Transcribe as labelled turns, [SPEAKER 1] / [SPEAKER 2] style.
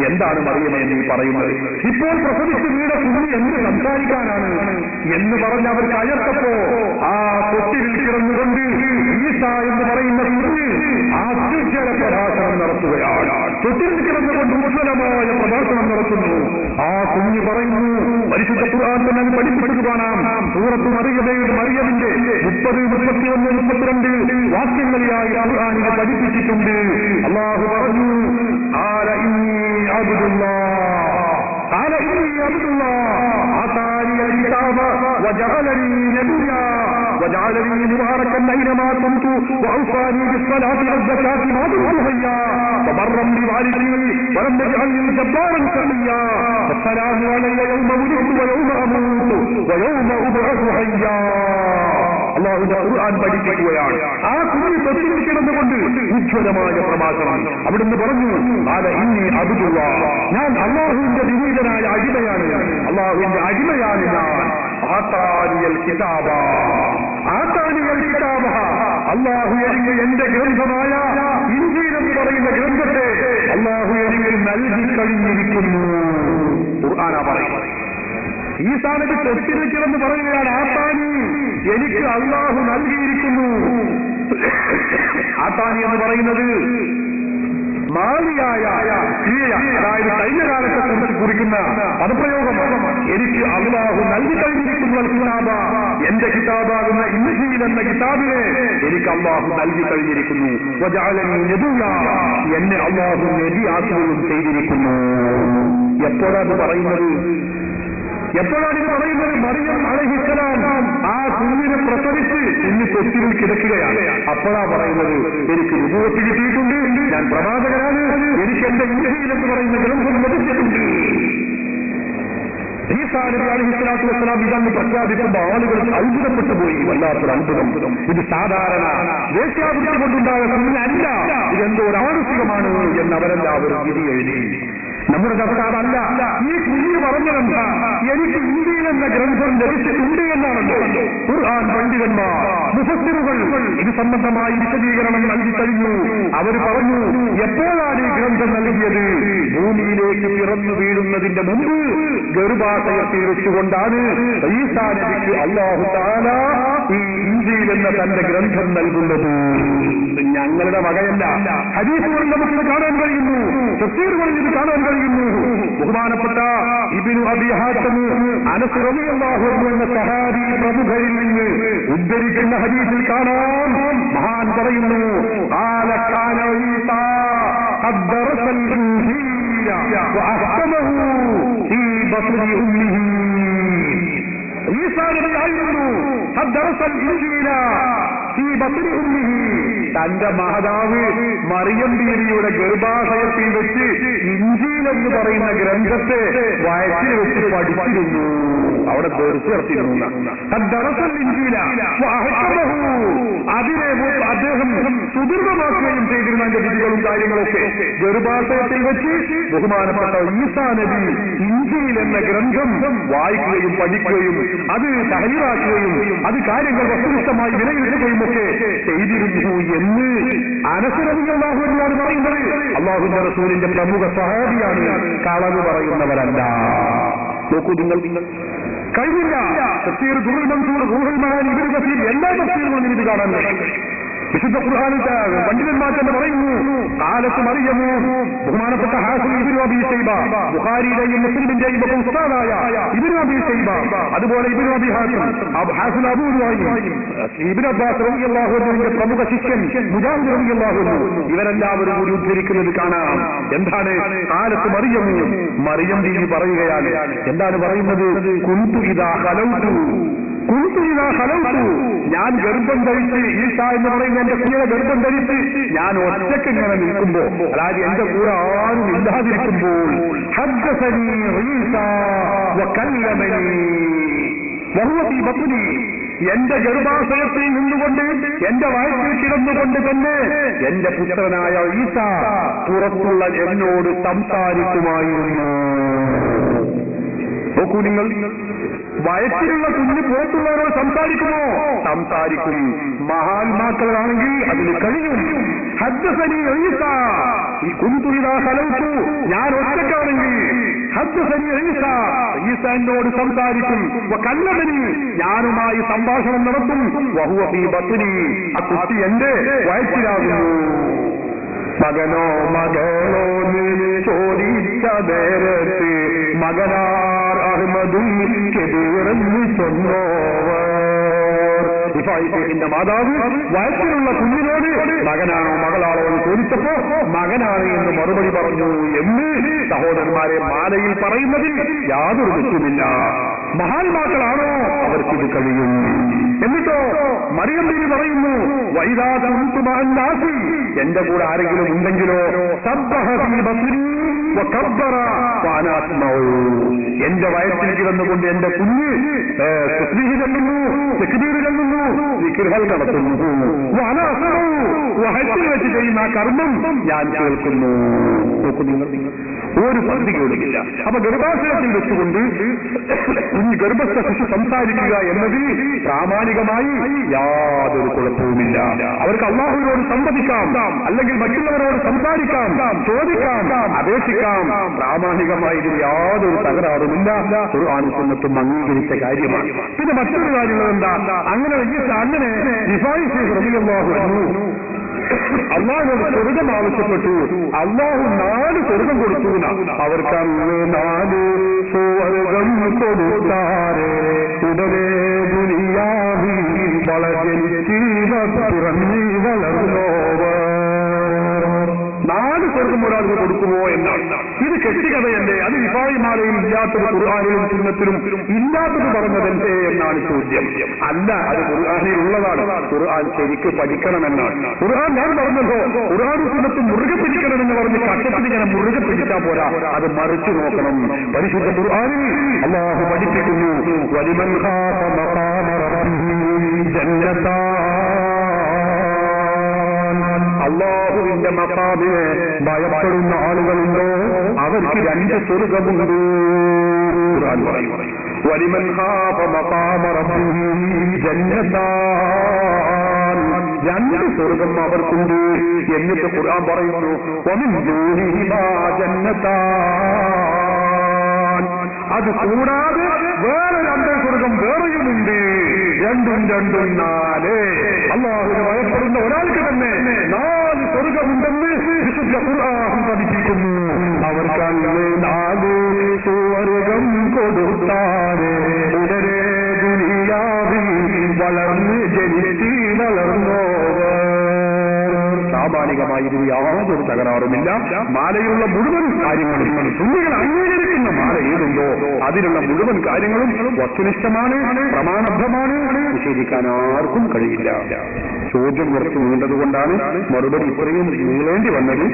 [SPEAKER 1] എന്താണ് മറിയമേ നീ പറയുന്നത്? ഇപ്പോൾ പ്രസവിച്ച് വീണ കുഞ്ഞ് എന്ത് സംസാരിക്കാനാണ് എന്ന് പറഞ്ഞ് അവർ കയർത്തപ്പോ ആ തൊട്ടിലിൽ കിടന്നുകൊണ്ട് ഈസ എന്ന് പറയുന്ന കുഞ്ഞ് അത്യുജ്വല പ്രഭാഷണം നടത്തുകയാണ്. തൊട്ടിലിൽ കിടന്നുകൊണ്ട് ഉജ്ജ്വലമായ പ്രഭാഷണം നടത്തുന്നു. ആ കുഞ്ഞ് പറയുന്നു, പരിശുദ്ധ ഖുർആൻ തന്നെ പഠിപ്പിച്ചു കാണാം. സൂറത്ത് മറിയമിന്റെ 30, 31, 32 വാക്യങ്ങളിലായി ഖുർആനിൽ പഠിപ്പിച്ചിട്ടുണ്ട്. അല്ലാഹു പറഞ്ഞു, ഖാല ഇന്നി അബ്ദുല്ലാഹ് ആതാനി അൽ-കിതാബ വജഅലനി നബിയ്യ وجعلني مباركا أينما كنت وأوصاني بالصلاة والزكاة ما دمت حيا وبرا بوالدي ولم يجعلني جبارا شقيا والسلام علي يوم ولدت ويوم أموت ويوم أبعث حيا. അല്ലാഹുവിന്റെ ഖുർആൻ പഠിപ്പിക്കുകയാണ്. ആ കുഞ്ഞ് തൊട്ടിൽ കിടന്നുകൊണ്ട് ഉജ്ജ്വലമായ പ്രഭാഷണം അവിടുന്ന് പറഞ്ഞു, ഖാല ഇന്നി അബ്ദുല്ലാഹ്, ഞാൻ അല്ലാഹുവിന്റെ വിനീതനായ അടിമയാണ്, അല്ലാഹുവിന്റെ അടിമയാണ് ഞാൻ. ആതാനിയൽ കിതാബ അല്ലാഹു എനിക്ക് എന്റെ ഗ്രന്ഥമായ ഇൻജീൽ എന്ന് പറയുന്ന ഗ്രന്ഥത്തെ അല്ലാഹു എനിക്ക് നൽകി കഴിഞ്ഞിരിക്കുന്നു. ഖുർആനാ പറയുന്നത്. ഈസാ നബി തൊട്ടിൽ കിടന്ന് പറയുകയാണ്, ആത്താനി എനിക്ക് അല്ലാഹു നൽകിയിരിക്കുന്നു. ആത്താനി എന്ന് പറയുന്നത് മാലിയായ ക്രിയ, അതായത് കഴിഞ്ഞ കാലത്തെ കുറിച്ച് കുറിക്കുന്ന പദപ്രയോഗം. എനിക്ക് അല്ലാഹു നൽകി കഴിഞ്ഞിരിക്കുന്നു കിതാബ, എന്റെ കിതാബാകുന്ന ഇൻജീൽ എന്ന കിതാബിനെ എനിക്ക് അല്ലാഹു നൽകി കഴിഞ്ഞിരിക്കുന്നു. വജഅലനി നബിയ്യ, എന്നെ അല്ലാഹു നബിയാക്കുകയും ചെയ്തിരിക്കുന്നു. എപ്പോഴാണ് പറയുന്നത്? മറിയം അലൈഹിസ്സലാം ആ കുഞ്ഞിനെ പ്രസവിച്ച് കുഞ്ഞ് തൊട്ടിലിൽ കിടക്കുകയാണ്. അപ്പോഴാ പറയുന്നത്, എനിക്ക് നുബുവത്ത് കിട്ടിയിട്ടുണ്ട്, ഞാൻ പ്രവാചകനാണ്, എനിക്ക് എന്റെ ഇൻജീൽ എന്ന് പറയുന്ന ഗ്രന്ഥം ലഭിച്ചിട്ടുണ്ട്. ഈസാ നബി അലൈഹിസ്സലാത്തു വസ്സലാം ഇതന്ന് പ്രഖ്യാപിക്കുമ്പോൾ ആളുകൾ അത്ഭുതപ്പെട്ടു പോയി. വല്ലാത്തൊരു അത്ഭുതം. ഇത് സാധാരണ വേശ്യാവൃത്തി കൊണ്ടുണ്ടായ കുഞ്ഞല്ല, ഇതെന്തോ ഒരാനുഷികമാണ് എന്ന് അവരെല്ലാവരും വിധി എഴുതി. നമ്മുടെ കർത്താവല്ല, ഈ കുഞ്ഞ് പറഞ്ഞതെന്താ? എനിക്ക് ഇൻജീൽ എന്ന ഗ്രന്ഥം ലഭിച്ചിട്ടുണ്ട് എന്നാണല്ലോ. ഖുർആൻ പണ്ഡിതന്മാർ, മുഫസ്സിറുകൾ ഇത് സംബന്ധമായി വിശദീകരണം നൽകി കഴിഞ്ഞു. അവർ പറഞ്ഞു, എപ്പോഴാണ് ഈ ഗ്രന്ഥം നൽകിയത്? ഭൂമിയിലേക്ക് പിറന്നു വീഴുന്നതിന്റെ മുമ്പ് ഗർഭാശയത്തിൽ വെച്ചുകൊണ്ടാണ് ഈസാ നബിക്ക് അല്ലാഹു തആല ഈ ഇൻജീൽ എന്ന തന്റെ ഗ്രന്ഥം നൽകുന്നത്. ഞങ്ങളുടെ വകയല്ല. ഹദീസുകളിൽ നമുക്കിത് കാണാൻ കഴിയുന്നു, തഫ്സീറുകളിൽ ഇത് കാണാൻ കഴിയുന്നു. ബഹുമാനപ്പെട്ട ഇബ്നു അബീ ഹാത്തിം അനസ് റളിയല്ലാഹു അൻഹു എന്ന സഹാബി പ്രമുഖരിൽ നിന്ന് ഉദ്ധരിക്കുന്ന ഹദീസിൽ കാണാം, മഹാൻ പറയുന്നു, ഖാല കാന ഈസാ ഖദ് ദറസൽ ഇൻജീല വഅഹ്കമഹു ഫീ ബത്നി ഉമ്മിഹി. ഈസാ നബി ആയിരുന്നു ഖദ് ദറസൽ ഇൻജീല ഫീ ബത്നി ഉമ്മിഹി, തന്റെ മാതാവ് മറിയം ബീവിയുടെ ഗർഭാശയത്തിൽ വെച്ച് ഇൻജീൽ എന്ന് പറയുന്ന ഗ്രന്ഥത്തെ വയറ്റിൽ വെച്ച് പഠിച്ചിരുന്നു. അവിടെ തീർച്ചയായിരുന്നു അതിനെ അദ്ദേഹം സുദീർഘമാക്കുകയും ചെയ്തിരുന്ന അതിന്റെ വിധികളും കാര്യങ്ങളൊക്കെ. ഗർഭാശയത്തിൽ വെച്ച് ബഹുമാനപ്പെട്ട ഈസാ നബി ഇൻജീൽ എന്ന ഗ്രന്ഥം വായിക്കുകയും പഠിക്കുകയും അത് തഹ്‌ലീലാക്കുകയും അത് കാര്യങ്ങൾ വസ്തുനിഷ്ഠമായി വിലയിരുത്തുകയും ഒക്കെ ചെയ്തിരുന്നു എന്ന് അനസ് റളിയല്ലാഹു അൻഹു പറയുന്നത്. അല്ലാഹുവിന്റെ റസൂലിന്റെ പ്രമുഖ സഹാബിയാണ്, കളവ് പറയുന്നവരല്ല. നോക്കൂ നിങ്ങൾ, കഴിഞ്ഞില്ല തഫ്സീർ ദുറുൽ മൻസൂർ, റൂഹുൽ മആനി, ഇബ്നു കസീർ എല്ലാ തഫ്സീറുകളും ഇത് കാണാൻ കഴിയും. വിശുദ്ധ ഖുർആനിൽ പണ്ഡിതന്മാർ തന്നെ പറയുന്നു, ഖാലത്ത് മറിയമു, ബഹുമാനപ്പെട്ട ഹാഫിൽ ഇബ്നു അബീ ശൈബ, ബുഖാരിയുടെയും മുസ്ലിമിന്റെയും ഒക്കെ ഉസ്താദായ ഇബ്നു അബീ ശൈബ, അതുപോലെ ഇബ്നു അബീ ഹാത്തിം, ഹാഫിൽ അബൂ നുഐം, ഇബ്നു അബ്ബാസ് റളിയല്ലാഹു അൻഹുവിന്റെ പ്രമുഖ ശിഷ്യൻ മുജാഹിദ് റളിയല്ലാഹു അൻഹു, ഇവരെല്ലാവരും ഒരു ഉദ്ധരിക്കുന്നത് കാണാം. എന്താണ്? ഖാലത്ത് മറിയമു, മറിയം ബീവി പറയുകയാണ്. എന്താണ് പറയുന്നത്? കുന്തു ഇദാ ഖലൗതു, ഞാൻ ഗർഭം ധരിച്ച്, ഈസാ എന്ന് പറയുന്ന എന്റെ കുഞ്ഞിനെ ഗർഭം ധരിച്ച് ഞാൻ ഒറ്റയ്ക്ക് ഇങ്ങനെ നിൽക്കുമ്പോ, അതായത് എന്റെ കൂടെ ആരും ഇല്ലാതിരിക്കുമ്പോൾ, ഹദ്ദസനി ഈസാ വകല്ലമനി വഹുവ ഫീ ബത്നി, എന്റെ ഗർഭാശയത്തിൽ നിന്നുകൊണ്ട് എന്റെ വയറ്റിൽ കിടന്നുകൊണ്ട് തന്നെ എന്റെ പുത്രനായ ഈസാ പുറത്തുള്ള എന്നോട് സംസാരിക്കുമായിരുന്നു. നോക്കൂ നിങ്ങൾ, വയറ്റിലുള്ള കുഞ്ഞ് പുറത്തുള്ളവരോട് സംസാരിക്കുമോ? സംസാരിക്കും. മഹാത്മാക്കളാണെങ്കിൽ അതിന് കഴിയും. ഹദ്ദസനി ഈസാ, ഈ കുന്തു ഇദാ ഖലൗതു, ഞാൻ ഒറ്റയ്ക്ക് ഈസ എന്നോട് സംസാരിക്കും, വകല്ലമനി ഞാനുമായി സംഭാഷണം നടത്തും, വഹുവ ഫീ ബത്നി ആ കുട്ടി എന്റെ വയറ്റിലാകുന്നു. മകനോ മകളോ ചോദിച്ച നേരത്ത് മകനാർ അഹ്മദും കബീറെന്ന് ചൊന്നോവർ. ിന്റെ മാതാവ് വയറ്റിലുള്ള കുഞ്ഞിനോട് മകനാണോ മകളാണോ എന്ന് ചോദിച്ചപ്പോ മകനാണ് എന്ന് മറുപടി പറഞ്ഞു എന്ന് സഹോദരന്മാരെ മാലയിൽ പറയുന്നതിൽ യാതൊരു തെറ്റുമില്ല. മഹാത്മാക്കളാണോ അവർക്കിത് കഴിയും. എന്നിട്ടോ മറിയം ബീവി പറയുന്നു, വൈദാ കുന്തു മഅന്നാസി എന്റെ കൂടെ ആരെങ്കിലും ഉണ്ടെങ്കിലോ സബ്ബഹ ഫീ ബസ്രി വകബ്ബറ വഅനാ അസ്മഉ എന്റെ വയറ്റിൽ കിടന്നുകൊണ്ട് എന്റെ കുഞ്ഞ് തസ്ബീഹ് ചൊല്ലുന്നു, തക്ബീർ ചൊല്ലുന്നു, ദിക്റുകൾ നടത്തുന്നു. വഅനാ അസ്മഉ വഹത്തിൽ വെച്ച് ചെയ്യുന്ന ആ കർമ്മം ഞാൻ കേൾക്കുന്നു. ഒരു പദ്ധതിയോടുമില്ല. അപ്പൊ ഗർഭാശയത്തിൽ വെച്ചുകൊണ്ട് കുഞ്ഞ് ഗർഭസ്ഥ ശിശു സംസാരിക്കുക എന്നത് പ്രാമാണികമായി യാതൊരു കുഴപ്പവുമില്ല. അവർക്ക് അല്ലാഹുവിനോട് സംവദിക്കാം, അല്ലെങ്കിൽ മറ്റുള്ളവരോട് സംസാരിക്കാം, ചോദിക്കാം, അപേക്ഷിക്കാം. പ്രാമാണികമായി ഇതിൽ യാതൊരു തകരാറുമില്ല. ഖുർആനും സുന്നത്തും അംഗീകരിച്ച കാര്യമാണ്. പിന്നെ മറ്റൊരു കാര്യങ്ങൾ എന്താ, അങ്ങനെ റിഫായി ശൈഖ് റളിയല്ലാഹു അൻഹു അള്ളാഹുനോട് സ്വർഗം ആവശ്യപ്പെട്ടു. അള്ളാഹു 4 സ്വർഗം കൊടുത്തു. അവർക്ക് 4 സ്വർഗം കൊടുത്താരെ ഉടനെ ദുനിയാവിൽ വളരെ പിറന്നി വളർന്നോവർ. 4 സ്വർഗം ഒരാൾക്ക് കൊടുക്കുമോ എന്നാണ്. ഇത് കെട്ടിക്കഥയല്ലേ? അത് വിഭാഗിമാരെയും ഇല്ലാത്തത് ഖുർആനിലും സുന്നത്തിലും ഇല്ലാത്തത് പറഞ്ഞതല്ലേ എന്നാണ് ചോദ്യം. അല്ല, അത് ഖുർആനിൽ ഉള്ളതാണ്. ഖുർആൻ ശരിക്ക് പഠിക്കണമെന്നാണ്. ഖുർആൻ ഞാൻ പറഞ്ഞല്ലോ, ഖുർആനും സുന്നത്തും മുറുകെ പിടിക്കണമെന്ന് പറഞ്ഞ് കട്ടത്തിൽ ഇങ്ങനെ മുറുകെ പിടിച്ചാൽ പോരാ, അത് മറിച്ചു നോക്കണം. പരിശുദ്ധ ഖുർആനിൽ അല്ലാഹു പഠിപ്പിക്കുന്നു, വലിമൻ ഖാഫ മഖാമ റബ്ബിഹി ജന്നതാൻ. അല്ലാഹുവിന്റെ മഖാമിനെ ഭയപ്പെടുന്ന ആളുകളുണ്ടോ അവർക്ക് 2 സ്വർഗമുണ്ട്. ഖുർആൻ പറയുന്നു, വലിമൻ ഖാഫ മഖാമ റബ്ബിഹി ജന്നതാൻ. 2 സ്വർഗം അവർക്കുണ്ട്. എന്നിട്ട് ഖുർആൻ പറയുന്നു, വമിൻ ദൂനിഹിമാ ജന്നതാൻ. അത് കൂടാതെ വേറെ 2 സ്വർഗം വേറെയുമുണ്ട്. 2 2 4. അല്ലാഹുവിനെ ഭയപ്പെടുന്ന ഒരാൾക്ക് തന്നെ 4 സ്വർഗമുണ്ടെന്ന് വിശുദ്ധ ഖുർആൻ പഠിപ്പിക്കുന്നു. അവർക്ക് 4 സ്വർഗം കൊടുത്താരെ ഉടനെ ദുനിയാവിൽ വളർന്ന് ജനിച്ച് വളർന്നോവർ. പ്രാമാണികമായി ഇതിന് യാതൊരു തകരാറുമില്ല. മാലയിലുള്ള മുഴുവൻ കാര്യങ്ങളും സുന്നികൾ അംഗീകരിക്കുന്ന മാല ഏതുണ്ടോ അതിലുള്ള മുഴുവൻ കാര്യങ്ങളും വസ്തുനിഷ്ഠമാണ്, പ്രമാണബദ്ധമാണ്. നിഷേധിക്കാൻ ആർക്കും കഴിയില്ല. ചോദ്യം കുറച്ച് നീണ്ടതുകൊണ്ടാണ് മറുപടി ഇത്രയും നീളേണ്ടി വന്നത്.